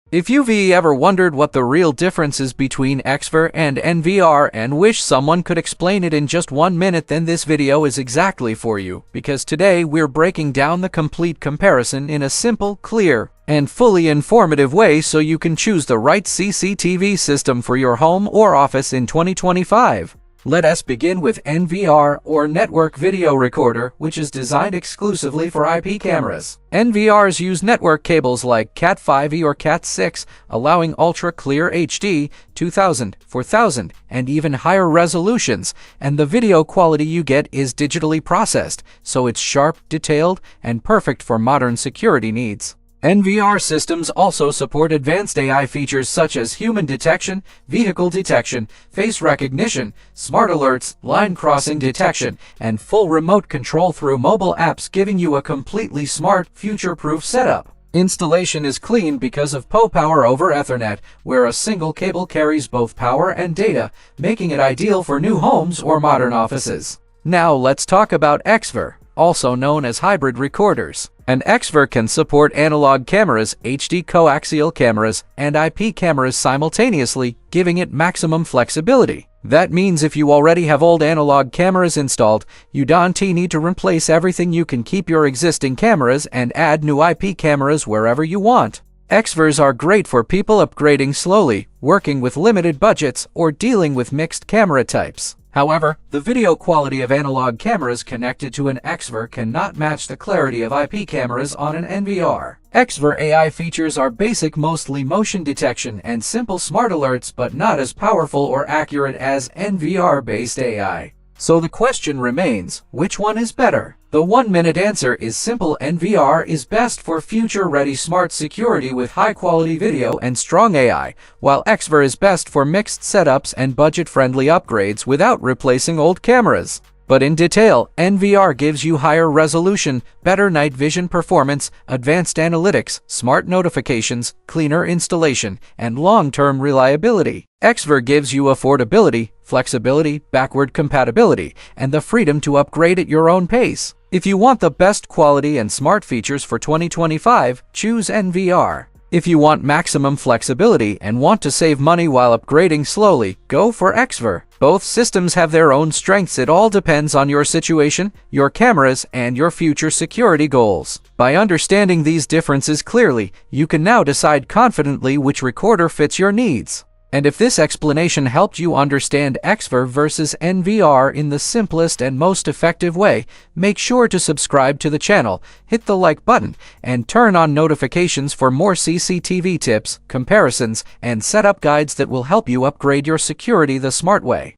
If you've ever wondered what the real difference is between XVR and NVR and wish someone could explain it in just 1 minute, then this video is exactly for you, because today we're breaking down the complete comparison in a simple, clear, and fully informative way so you can choose the right CCTV system for your home or office in 2025. Let us begin with NVR, or Network Video Recorder, which is designed exclusively for IP cameras. NVRs use network cables like Cat5e or Cat6, allowing ultra-clear HD, 2000, 4000, and even higher resolutions, and the video quality you get is digitally processed, so it's sharp, detailed, and perfect for modern security needs. NVR systems also support advanced AI features such as human detection, vehicle detection, face recognition, smart alerts, line crossing detection, and full remote control through mobile apps, giving you a completely smart, future-proof setup. Installation is clean because of Power over Ethernet, where a single cable carries both power and data, making it ideal for new homes or modern offices. Now let's talk about XVR, also known as hybrid recorders. An XVR can support analog cameras, HD coaxial cameras, and IP cameras simultaneously, giving it maximum flexibility. That means if you already have old analog cameras installed, you don't need to replace everything. You can keep your existing cameras and add new IP cameras wherever you want. XVRs are great for people upgrading slowly, working with limited budgets, or dealing with mixed camera types. However, the video quality of analog cameras connected to an XVR cannot match the clarity of IP cameras on an NVR. XVR AI features are basic, mostly motion detection and simple smart alerts, but not as powerful or accurate as NVR-based AI. So the question remains, which one is better? The 1-minute answer is simple: NVR is best for future-ready smart security with high-quality video and strong AI, while XVR is best for mixed setups and budget-friendly upgrades without replacing old cameras. But in detail, NVR gives you higher resolution, better night vision performance, advanced analytics, smart notifications, cleaner installation, and long-term reliability. XVR gives you affordability, flexibility, backward compatibility, and the freedom to upgrade at your own pace. If you want the best quality and smart features for 2025, choose NVR. If you want maximum flexibility and want to save money while upgrading slowly, go for XVR. Both systems have their own strengths. It all depends on your situation, your cameras, and your future security goals. By understanding these differences clearly, you can now decide confidently which recorder fits your needs. And if this explanation helped you understand XVR versus NVR in the simplest and most effective way, make sure to subscribe to the channel, hit the like button, and turn on notifications for more CCTV tips, comparisons, and setup guides that will help you upgrade your security the smart way.